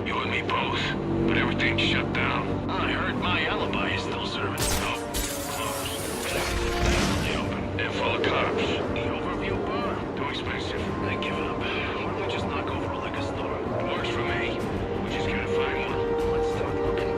You and me both, but everything's shut down. I heard my alibi is still serving. Oh, closed. Definitely open. And full of cops. The overview bar? Too expensive. I give up. Why don't we just knock over a liquor store? Works for me. We just gotta find one. Let's start looking.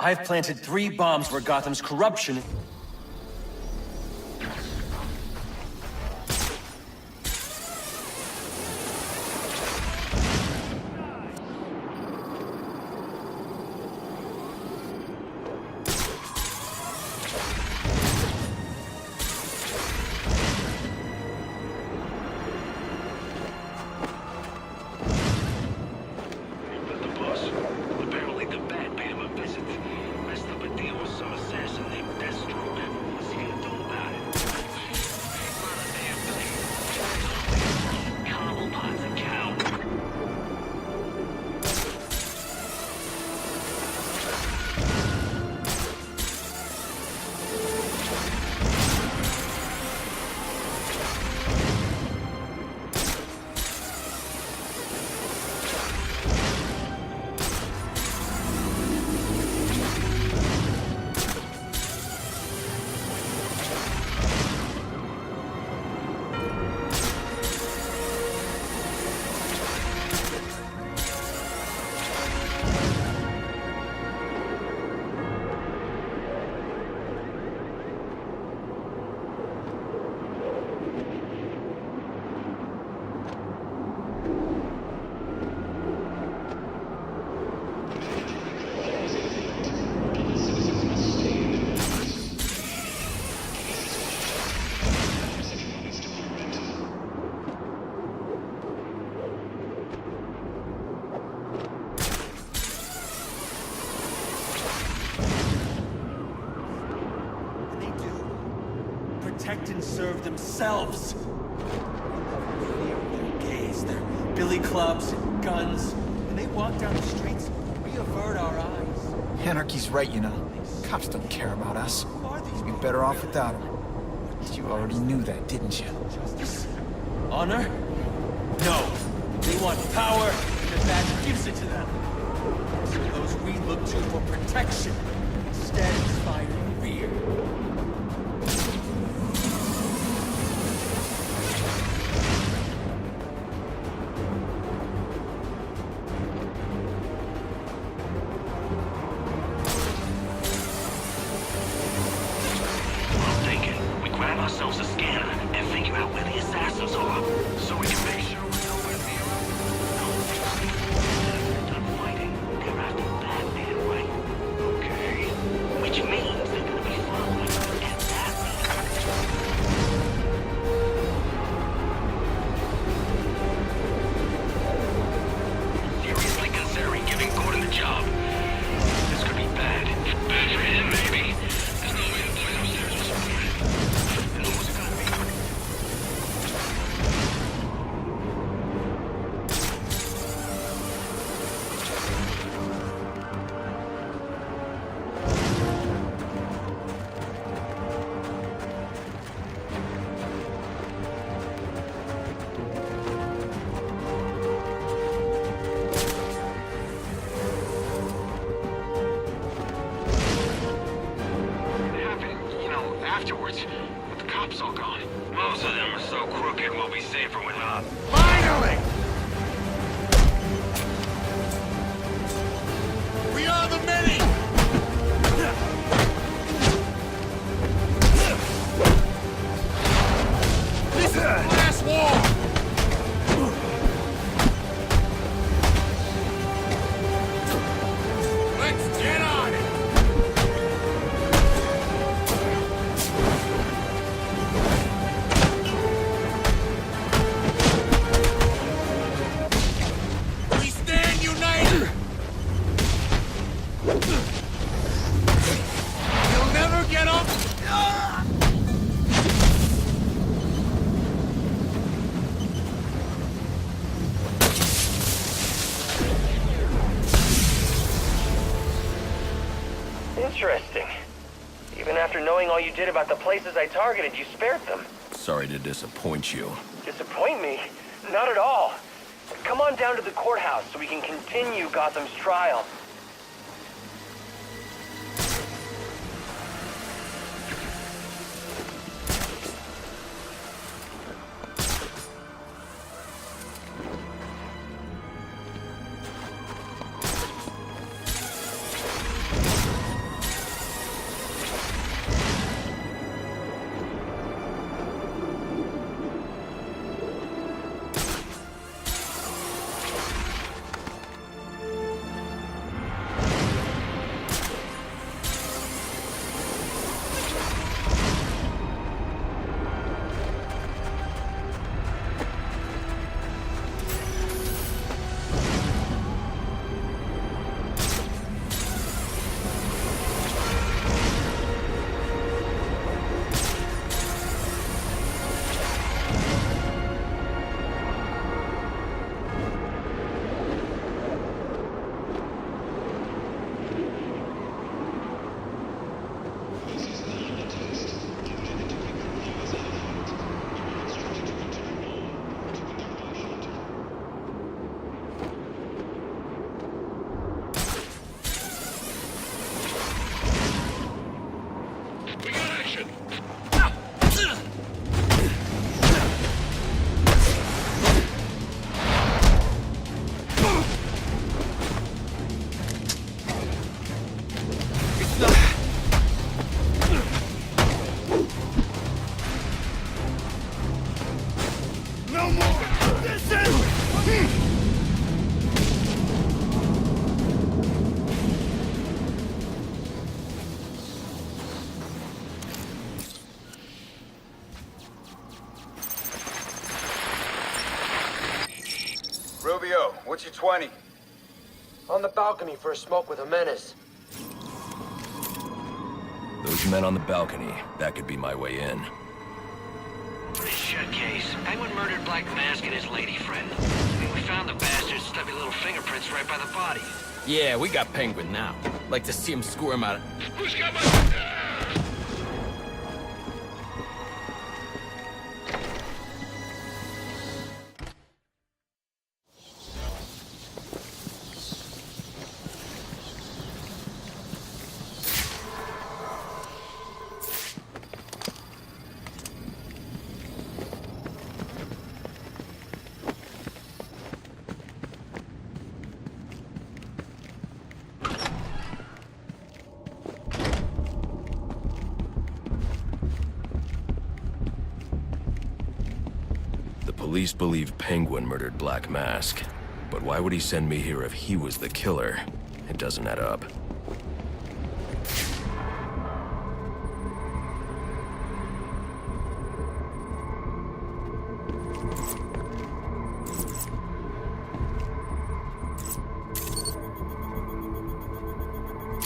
I've planted 3 bombs where Gotham's corruption... Apparently the Bat paid him a visit. Messed up a deal with some assassin named Deathstroke. protect and serve themselves. Their gays, their billy clubs and guns. When they walk down the streets, we avert our eyes. Anarchy's right, you know. Cops don't care about us. Who are these We'd be people? better off without them. You already knew that, didn't you? Justice? Honor? No. They want power, and the badge gives it to them. So those we look to for protection instead inspire fear. I'm thinking we grab ourselves a scanner and figure out where the assassins are, so we can make sure we know where they are. No, they're done fighting. They're after Batman, right? Okay. Which means they're gonna be following, and that means seriously considering giving Gordon the job. This could be bad. Bad for him, maybe. There's no way the boys upstairs will support it. And who's it gonna be? It happened, afterwards. With the cops all gone. Most of them are so crooked we'll be safer with us. Finally! We are the many! This is the last war! Let's get on it! We stand united! You'll never get up! Interesting. Even after knowing all you did about the places I targeted, you spared them. Sorry to disappoint you. Disappoint me? Not at all. Come on down to the courthouse so we can continue Gotham's trial. We got action! No more! This is... Rubio, what's your 20? On the balcony for a smoke with a menace. Those men on the balcony, that could be my way in. Pretty shut case. Penguin murdered Black Mask and his lady friend. I mean, we found the bastard's stubby little fingerprints right by the body. Yeah, we got Penguin now. Like to see him squirm out of... Who's got my... Police believe Penguin murdered Black Mask. But why would he send me here if he was the killer? It doesn't add up.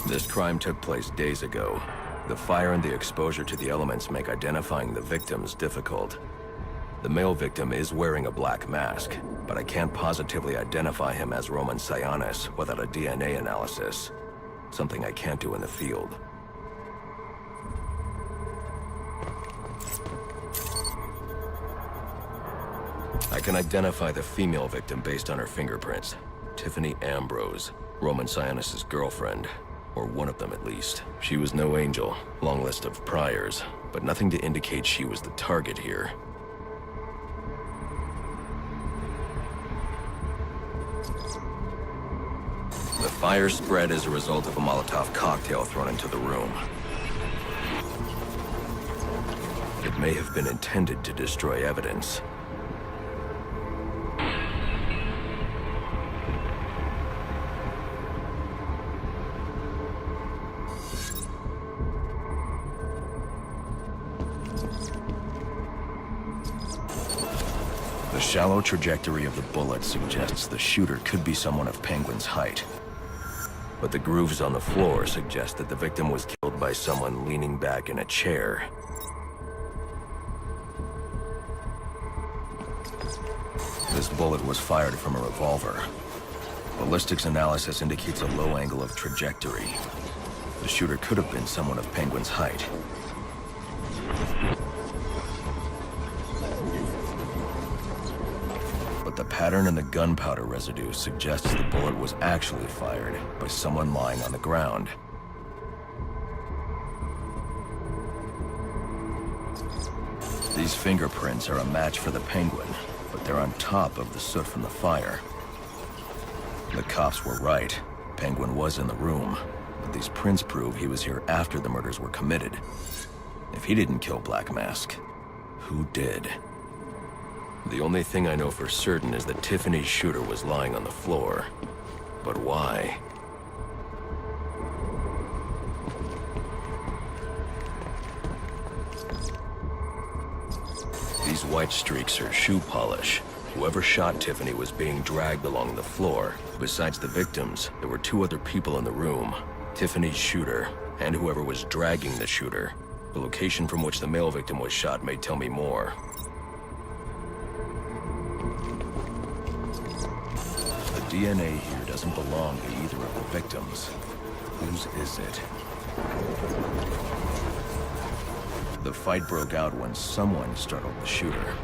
This crime took place days ago. The fire and the exposure to the elements make identifying the victims difficult. The male victim is wearing a black mask, but I can't positively identify him as Roman Sionis without a DNA analysis. Something I can't do in the field. I can identify the female victim based on her fingerprints. Tiffany Ambrose, Roman Sionis' girlfriend. Or one of them at least. She was no angel, long list of priors, but nothing to indicate she was the target here. The fire spread as a result of a Molotov cocktail thrown into the room. It may have been intended to destroy evidence. The shallow trajectory of the bullet suggests the shooter could be someone of Penguin's height. But the grooves on the floor suggest that the victim was killed by someone leaning back in a chair. This bullet was fired from a revolver. Ballistics analysis indicates a low angle of trajectory. The shooter could have been someone of Penguin's height. But the pattern in the gunpowder residue suggests the bullet was actually fired by someone lying on the ground. These fingerprints are a match for the Penguin, but they're on top of the soot from the fire. The cops were right. Penguin was in the room, but these prints prove he was here after the murders were committed. If he didn't kill Black Mask, who did? The only thing I know for certain is that Tiffany's shooter was lying on the floor. But why? These white streaks are shoe polish. Whoever shot Tiffany was being dragged along the floor. Besides the victims, there were two other people in the room. Tiffany's shooter, and whoever was dragging the shooter. The location from which the male victim was shot may tell me more. The DNA here doesn't belong to either of the victims. Whose is it? The fight broke out when someone startled the shooter.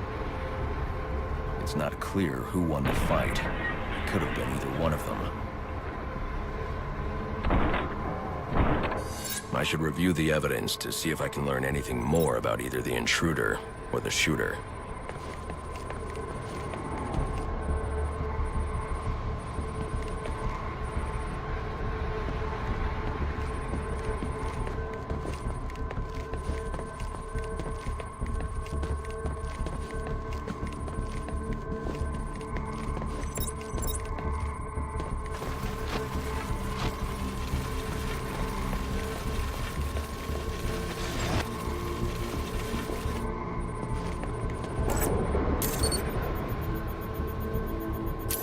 It's not clear who won the fight. It could have been either one of them. I should review the evidence to see if I can learn anything more about either the intruder or the shooter.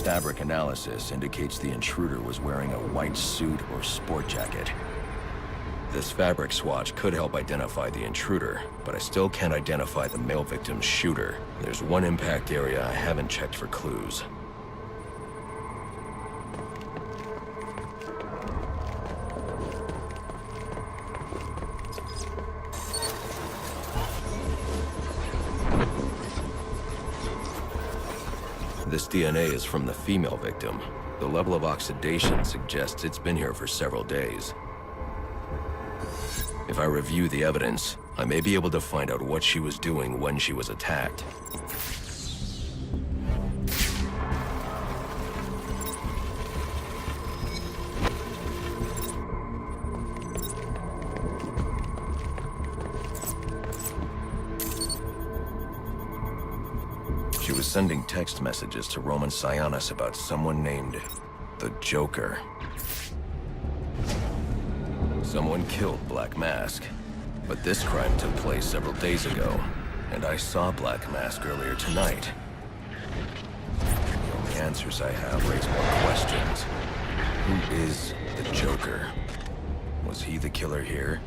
Fabric analysis indicates the intruder was wearing a white suit or sport jacket. This fabric swatch could help identify the intruder, but I still can't identify the male victim's shooter. There's one impact area I haven't checked for clues. This DNA is from the female victim. The level of oxidation suggests it's been here for several days. If I review the evidence, I may be able to find out what she was doing when she was attacked. She was sending text messages to Roman Sionis about someone named the Joker. Someone killed Black Mask, but this crime took place several days ago, and I saw Black Mask earlier tonight. The only answers I have raise more questions. Who is the Joker? Was he the killer here?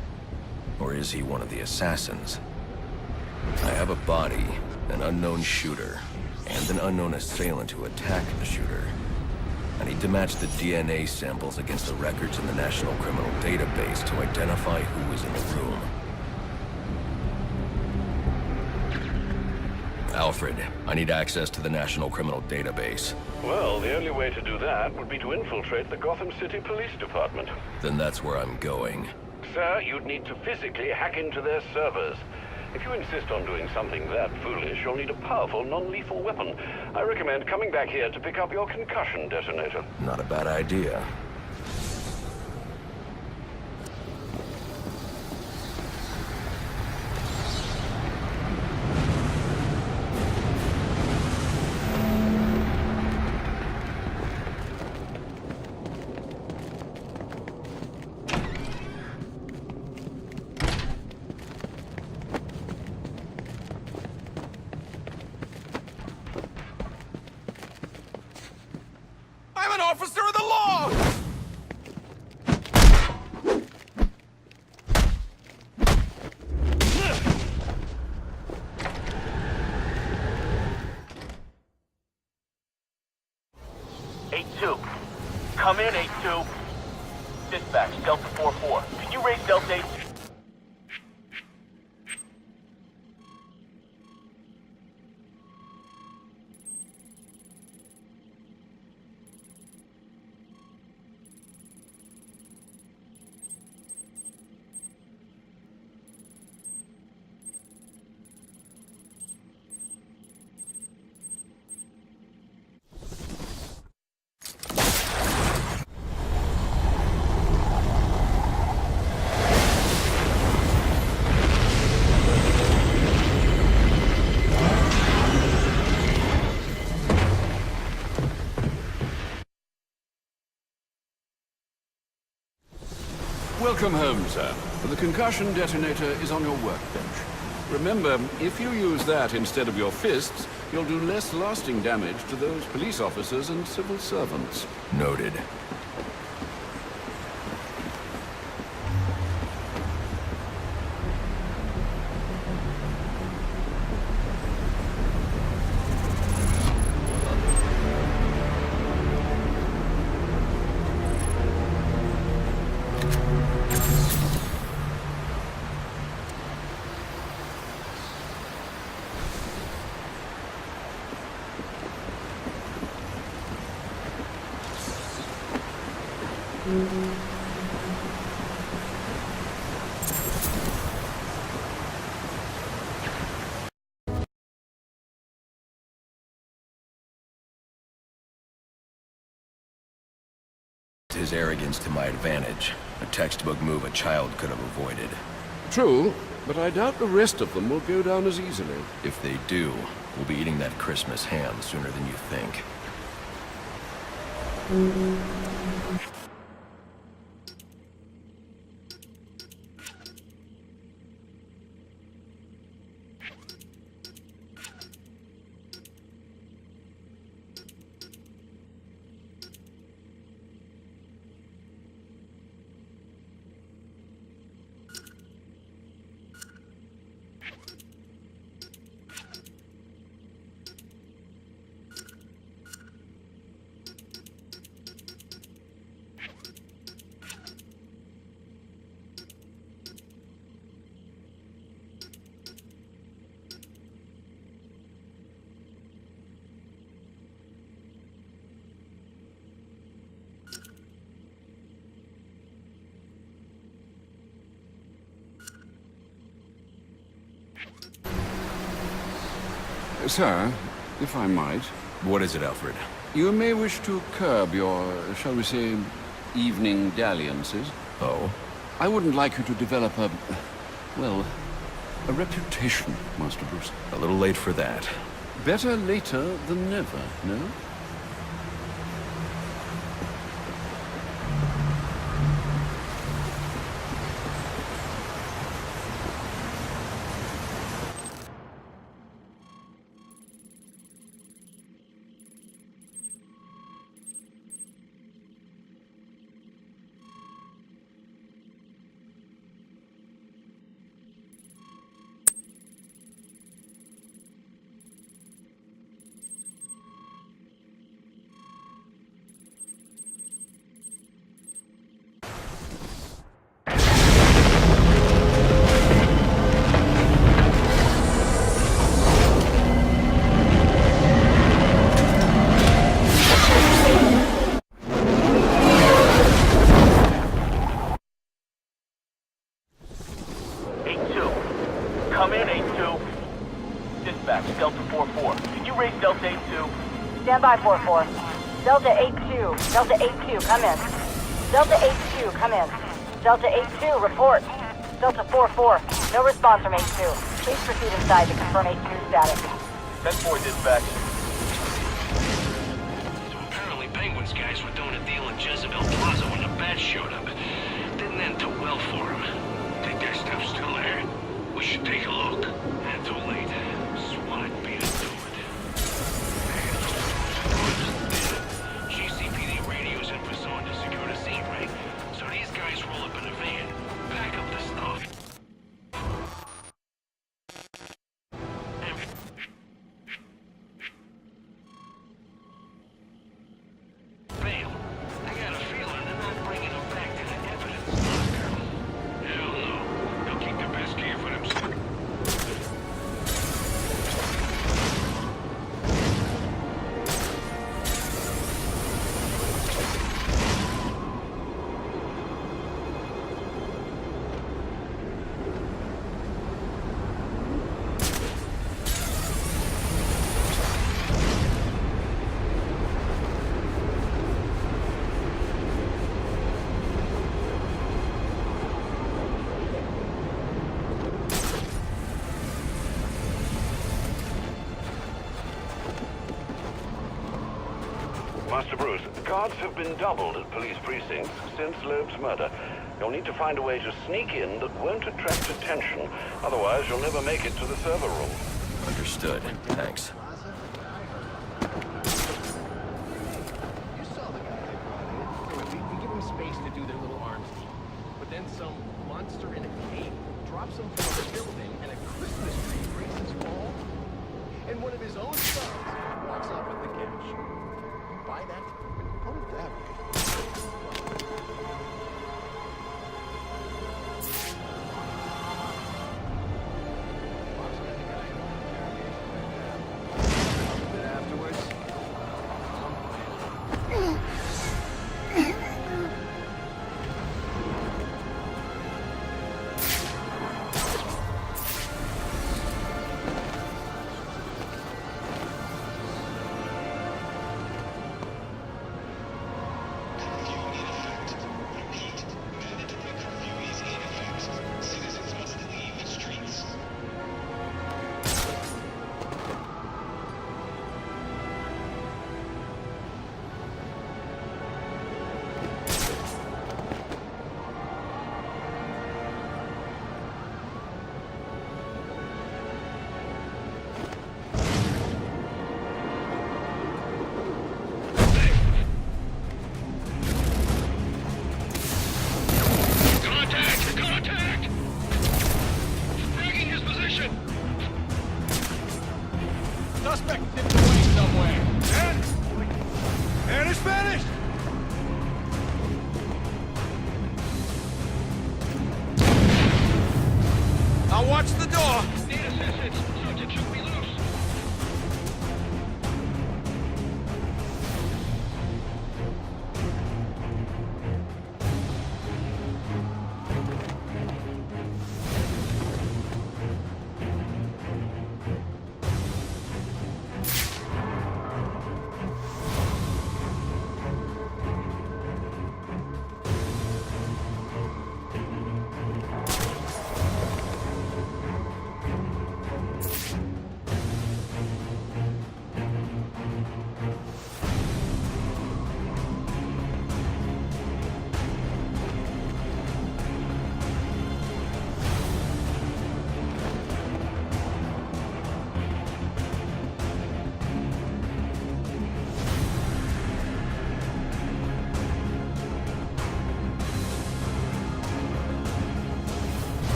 Or is he one of the assassins? I have a body, an unknown shooter, and an unknown assailant who attacked the shooter. I need to match the DNA samples against the records in the National Criminal Database to identify who is in the room. Alfred, I need access to the National Criminal Database. Well, the only way to do that would be to infiltrate the Gotham City Police Department. Then that's where I'm going. Sir, you'd need to physically hack into their servers. If you insist on doing something that foolish, you'll need a powerful, non-lethal weapon. I recommend coming back here to pick up your concussion detonator. Not a bad idea. I'm an officer of the law! Come in, 8-2. Dispatch, Delta 4-4. Can you raise Delta 8? Welcome home, sir. The concussion detonator is on your workbench. Remember, if you use that instead of your fists, you'll do less lasting damage to those police officers and civil servants. Noted. His arrogance to my advantage. A textbook move a child could have avoided. True, but I doubt the rest of them will go down as easily. If they do, we'll be eating that Christmas ham sooner than you think. Sir, if I might, What is it, Alfred? you may wish to curb your, shall we say, evening dalliances. Oh? I wouldn't like you to develop a, well, a reputation, Master Bruce. A little late for that. Better later than never, no? Come in, 8-2. Dispatch, Delta 4-4. Can you raise Delta 8-2? Stand by, 4-4. Delta 8-2. Delta 8-2, come in. Delta 8-2, come in. Delta 8-2, report. Delta 4-4, no response from 8-2. Please proceed inside to confirm 8-2 status. 10-4, dispatch. So apparently Penguin's guys were doing a deal in Jezebel Plaza when the bats showed up. Didn't end too well for them. Think their stuff's still there? We should take a look. And too late. SWAT beat us to it. GCPD radios in Prison to secure the scene, right? So these guys roll up in a van, pack up the stuff. Fail. I got a feeling they're not bringing them back to the evidence locker. Hell no. They'll keep the best gear for themselves. Master Bruce, guards have been doubled at police precincts since Loeb's murder. You'll need to find a way to sneak in that won't attract attention. Otherwise, you'll never make it to the server room. Understood. Thanks. You saw the guy they brought in. We give them space to do their little arms deal. But then some monster in a cape drops them from a building and a Christmas tree breaks his fall. And one of his own sons walks off with the cash. Buy that? When you put it that way. Afterwards. Suspect dipped away somewhere. And it's finished! I'll watch the door. Need assistance. Sergeant took me loose.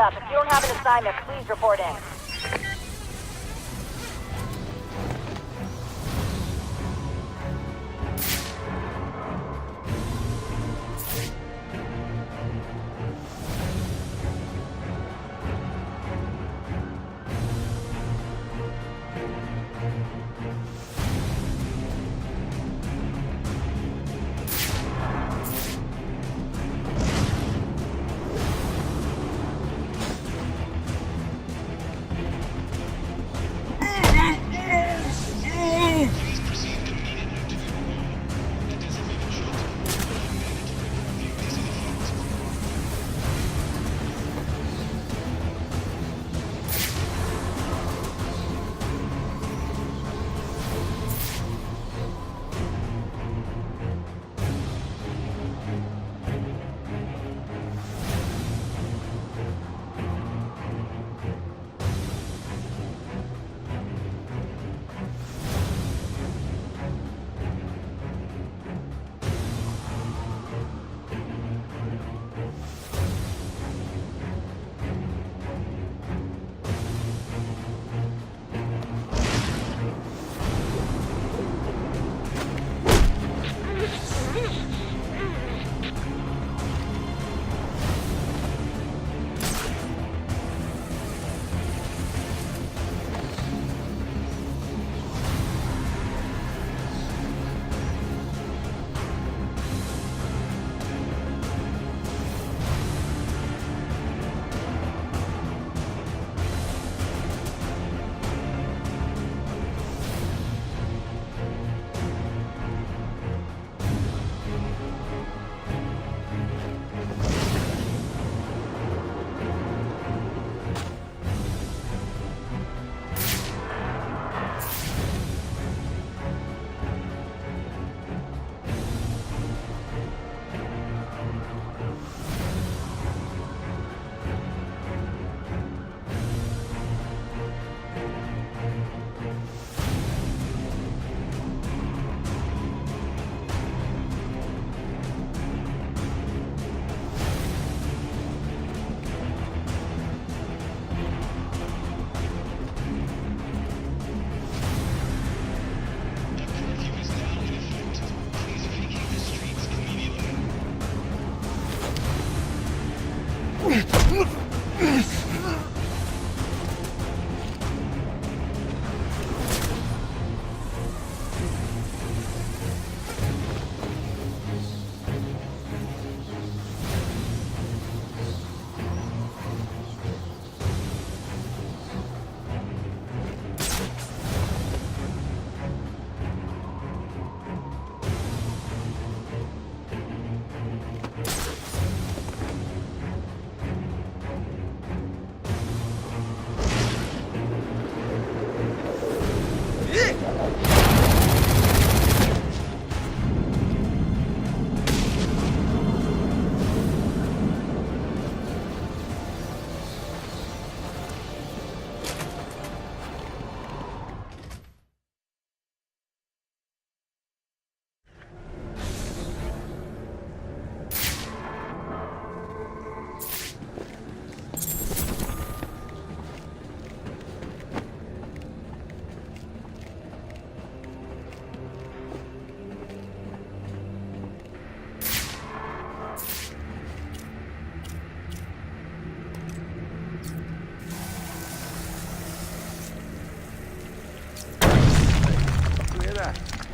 up. If you don't have an assignment, please report in.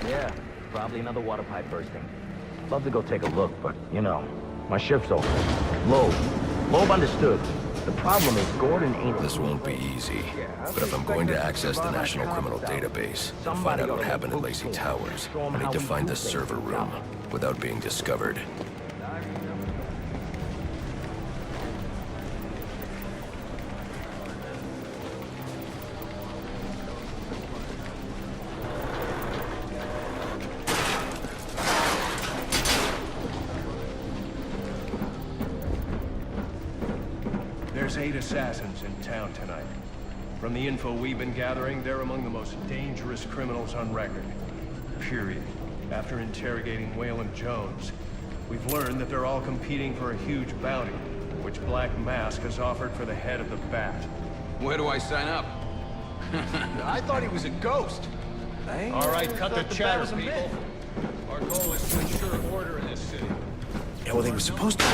Yeah, probably another water pipe bursting. Love to go take a look, but, you know, my shift's over. Loeb understood. The problem is Gordon ain't... This won't be easy, but if I'm going to access the National Criminal Database and find out what happened at Lacey Towers, I need to find the server room without being discovered. There's 8 assassins in town tonight. From the info we've been gathering, they're among the most dangerous criminals on record. Period. After interrogating Waylon Jones, we've learned that they're all competing for a huge bounty, which Black Mask has offered for the head of the Bat. Where do I sign up? I thought he was a ghost. All right, cut the chatter, people. Our goal is to ensure order in this city. Yeah, well, they were supposed to.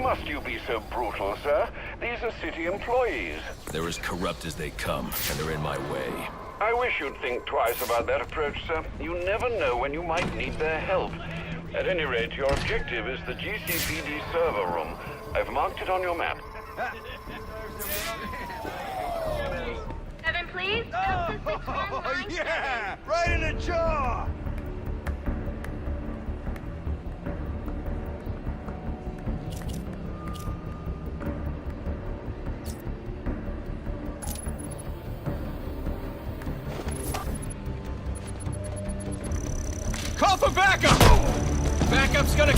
Must you be so brutal, sir? These are city employees. They're as corrupt as they come, and they're in my way. I wish you'd think twice about that approach, sir. You never know when you might need their help. At any rate, your objective is the GCPD server room. I've marked it on your map. Evan, please. Oh, yeah! Right in the jaw! Call for backup! Backup's gonna...